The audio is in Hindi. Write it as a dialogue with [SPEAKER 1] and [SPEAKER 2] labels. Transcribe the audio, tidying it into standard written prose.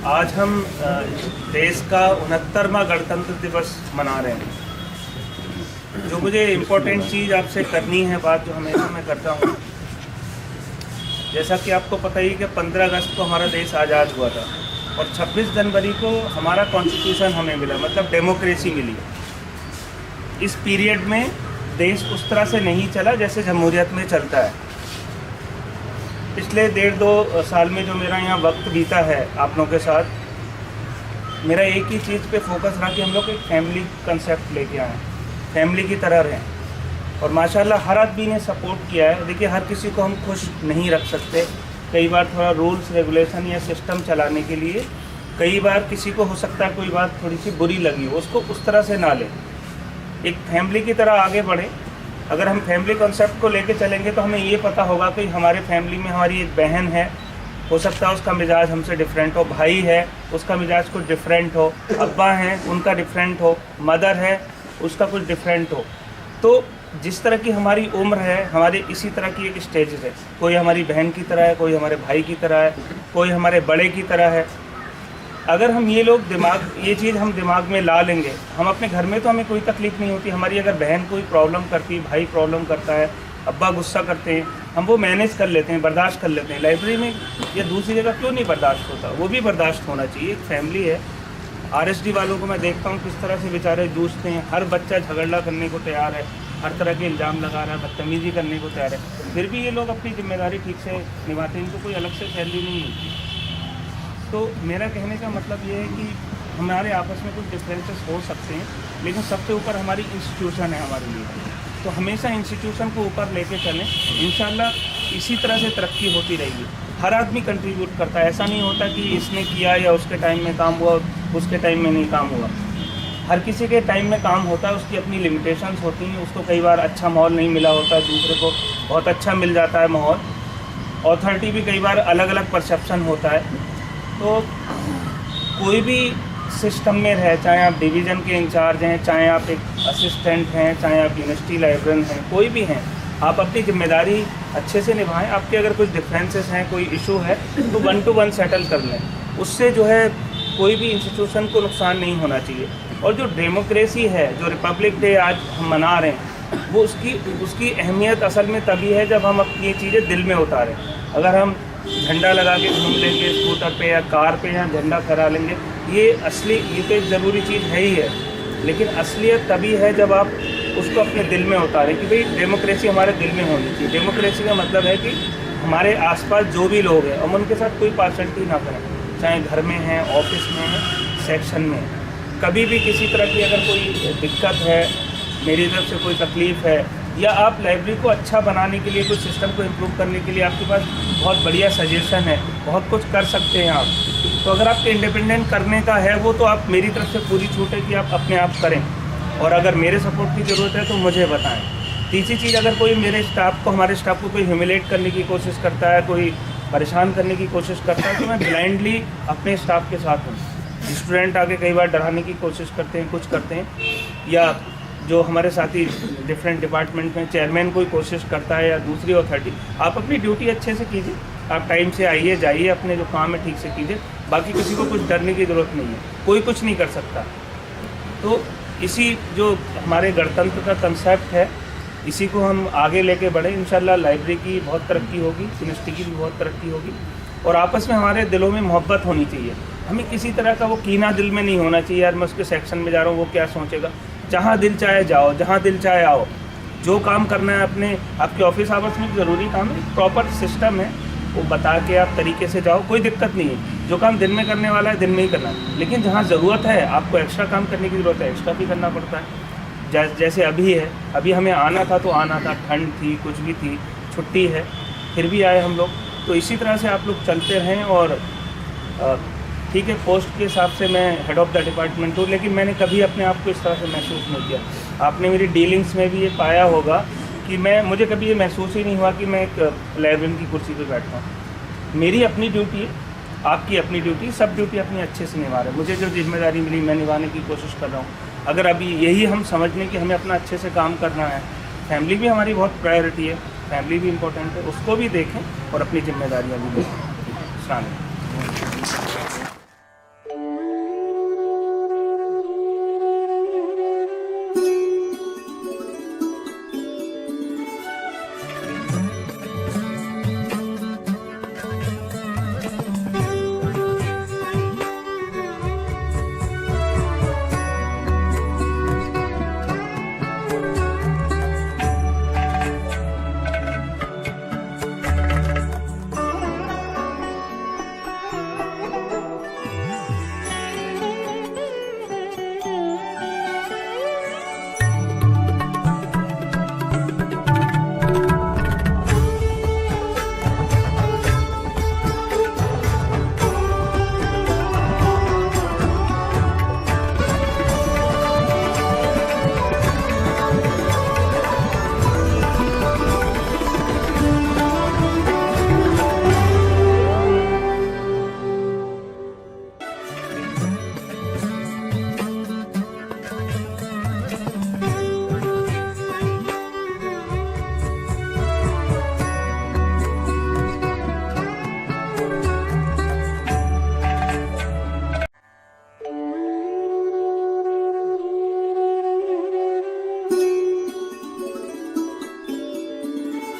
[SPEAKER 1] आज हम देश का 69वां गणतंत्र दिवस मना रहे हैं। जो मुझे इम्पोर्टेंट चीज़ आपसे करनी है, बात जो हमेशा मैं करता हूँ, जैसा कि आपको पता ही कि 15 अगस्त को हमारा देश आज़ाद हुआ था और 26 जनवरी को हमारा कॉन्स्टिट्यूशन हमें मिला, मतलब डेमोक्रेसी मिली। इस पीरियड में देश उस तरह से नहीं चला जैसे जमहूरियत में चलता है। पिछले 1.5-2 साल में जो मेरा यहाँ वक्त बीता है आप लोगों के साथ, मेरा एक ही चीज़ पे फोकस रहा कि हम लोग एक फैमिली कंसेप्ट लेके आए, फैमिली की तरह रहें। और माशाल्लाह हर आदमी ने सपोर्ट किया है। देखिए, हर किसी को हम खुश नहीं रख सकते। कई बार थोड़ा रूल्स रेगुलेशन या सिस्टम चलाने के लिए कई बार किसी को हो सकता है कोई बात थोड़ी सी बुरी लगी हो, उसको उस तरह से ना लें, एक फैमिली की तरह आगे बढ़ें। अगर हम फैमिली कॉन्सेप्ट को लेके चलेंगे तो हमें ये पता होगा कि हमारे फैमिली में हमारी एक बहन है, हो सकता है उसका मिजाज हमसे डिफरेंट हो, भाई है उसका मिजाज कुछ डिफरेंट हो, अब्बा हैं उनका डिफरेंट हो, मदर है उसका कुछ डिफरेंट हो। तो जिस तरह की हमारी उम्र है, हमारी इसी तरह की एक स्टेज है। कोई हमारी बहन की तरह है, कोई हमारे भाई की तरह है, कोई हमारे बड़े की तरह है। अगर हम ये चीज़ हम दिमाग में ला लेंगे, हम अपने घर में तो हमें कोई तकलीफ़ नहीं होती। हमारी अगर बहन कोई प्रॉब्लम करती, भाई प्रॉब्लम करता है, अब्बा गुस्सा करते हैं, हम वो मैनेज कर लेते हैं, बर्दाश्त कर लेते हैं। लाइब्रेरी में या दूसरी जगह क्यों नहीं बर्दाश्त होता? वो भी बर्दाश्त होना चाहिए। एक फैमिली है। RSD वालों को मैं देखता हूँ किस तरह से बेचारे जूझते हैं। हर बच्चा झगड़ा करने को तैयार है, हर तरह के इल्ज़ाम लगा रहा है, बदतमीज़ी करने को तैयार है, फिर भी ये लोग अपनी जिम्मेदारी ठीक से निभाते हैं। इनको कोई अलग से सैलरी नहीं मिलती। तो मेरा कहने का मतलब ये है कि हमारे आपस में कुछ डिफरेंसेस हो सकते हैं, लेकिन सबसे ऊपर हमारी इंस्टीट्यूशन है हमारे लिए। तो हमेशा इंस्टीट्यूशन को ऊपर लेके चलें, इंशाल्लाह इसी तरह से तरक्की होती रहेगी। हर आदमी कंट्रीब्यूट करता है, ऐसा नहीं होता कि इसने किया या उसके टाइम में काम हुआ उसके टाइम में नहीं काम हुआ। हर किसी के टाइम में काम होता है, उसकी अपनी लिमिटेशंस होती हैं। उसको कई बार अच्छा माहौल नहीं मिला होता, दूसरे को बहुत अच्छा मिल जाता है माहौल। अथॉरिटी भी कई बार अलग अलग परसेप्शन होता है। तो कोई भी सिस्टम में रहे, चाहे आप डिवीज़न के इंचार्ज हैं, चाहे आप एक असिस्टेंट हैं, चाहे आप यूनिवर्सिटी लाइब्रेरियन हैं, कोई भी हैं, आप अपनी जिम्मेदारी अच्छे से निभाएं। आपके अगर कुछ डिफरेंसेस हैं, कोई इशू है, तो 1 to 1 सेटल कर लें। उससे जो है कोई भी इंस्टीट्यूशन को नुकसान नहीं होना चाहिए। और जो डेमोक्रेसी है, जो रिपब्लिक डे आज हम मना रहे हैं, वो उसकी अहमियत असल में तभी है जब हम अपनी ये चीज़ें दिल में उतारें। अगर हम झंडा लगा के घूम लेंगे स्कूटर पे या कार पे या झंडा फहरा लेंगे, ये तो एक ज़रूरी चीज़ है ही है, लेकिन असलियत तभी है जब आप उसको अपने दिल में उतारें कि भाई डेमोक्रेसी हमारे दिल में होनी चाहिए। डेमोक्रेसी का मतलब है कि हमारे आसपास जो भी लोग हैं हम उनके साथ कोई पार्शलिटी ना करें, चाहे घर में हैं, ऑफिस में हैं, सेक्शन में हैं। कभी भी किसी तरह की अगर कोई दिक्कत है, मेरी तरफ से कोई तकलीफ़ है, या आप लाइब्रेरी को अच्छा बनाने के लिए, कुछ सिस्टम को इम्प्रूव करने के लिए आपके पास बहुत बढ़िया सजेशन है, बहुत कुछ कर सकते हैं आप। तो अगर आपको इंडिपेंडेंट करने का है वो, तो आप, मेरी तरफ से पूरी छूट है कि आप अपने आप करें। और अगर मेरे सपोर्ट की ज़रूरत है तो मुझे बताएं। तीसरी चीज़, अगर कोई हमारे स्टाफ को कोई ह्यूमिलेट करने की कोशिश करता है, कोई परेशान करने की कोशिश करता है, तो मैं ब्लाइंडली अपने स्टाफ के साथ हूँ। स्टूडेंट आके कई बार डराने की कोशिश करते हैं, कुछ करते हैं, या जो हमारे साथी डिफरेंट डिपार्टमेंट में चेयरमैन कोई कोशिश करता है या दूसरी अथॉरिटी, आप अपनी ड्यूटी अच्छे से कीजिए, आप टाइम से आइए जाइए, अपने जो काम है ठीक से कीजिए। बाकी किसी को कुछ डरने की ज़रूरत नहीं है, कोई कुछ नहीं कर सकता। तो इसी जो हमारे गणतंत्र का कंसेप्ट है, इसी को हम आगे लेके बढ़े। इंशाल्लाह लाइब्रेरी की बहुत तरक्की होगी, यूनिवर्सिटी की भी बहुत तरक्की होगी, और आपस में हमारे दिलों में मोहब्बत होनी चाहिए। हमें किसी तरह का वो कीना दिल में नहीं होना चाहिए, यार मैं उसके सेक्शन में जा रहा हूँ, वो क्या सोचेगा। जहाँ दिल चाहे जाओ, जहाँ दिल चाहे आओ, जो काम करना है अपने आपके ऑफिस आवर्स में ज़रूरी काम है, प्रॉपर सिस्टम है, वो बता के आप तरीके से जाओ, कोई दिक्कत नहीं है। जो काम दिन में करने वाला है दिन में ही करना है, लेकिन जहाँ ज़रूरत है, आपको एक्स्ट्रा काम करने की ज़रूरत है, एक्स्ट्रा भी करना पड़ता है। जैसे अभी है, अभी हमें आना था तो आना था, ठंड थी, कुछ भी थी, छुट्टी है, फिर भी आए हम लोग। तो इसी तरह से आप लोग चलते रहें। और ठीक है, पोस्ट के हिसाब से मैं हेड ऑफ़ द डिपार्टमेंट हूँ, लेकिन मैंने कभी अपने आप को इस तरह से महसूस नहीं किया। आपने मेरी डीलिंग्स में भी ये पाया होगा कि मुझे कभी ये महसूस ही नहीं हुआ कि मैं एक लाइब्रेरियन की कुर्सी पर बैठा हूँ। मेरी अपनी ड्यूटी है, आपकी अपनी ड्यूटी, सब ड्यूटी अपनी अच्छे से निभा रहे हैं। मुझे जो जिम्मेदारी मिली मैं निभाने की कोशिश कर रहा हूँ। अगर अभी यही हम समझ लें कि हमें अपना अच्छे से काम करना है, फैमिली भी हमारी बहुत प्रायोरिटी है, फैमिली भी इम्पोर्टेंट है, उसको भी देखें और अपनी जिम्मेदारियाँ भी देखें। शामिल।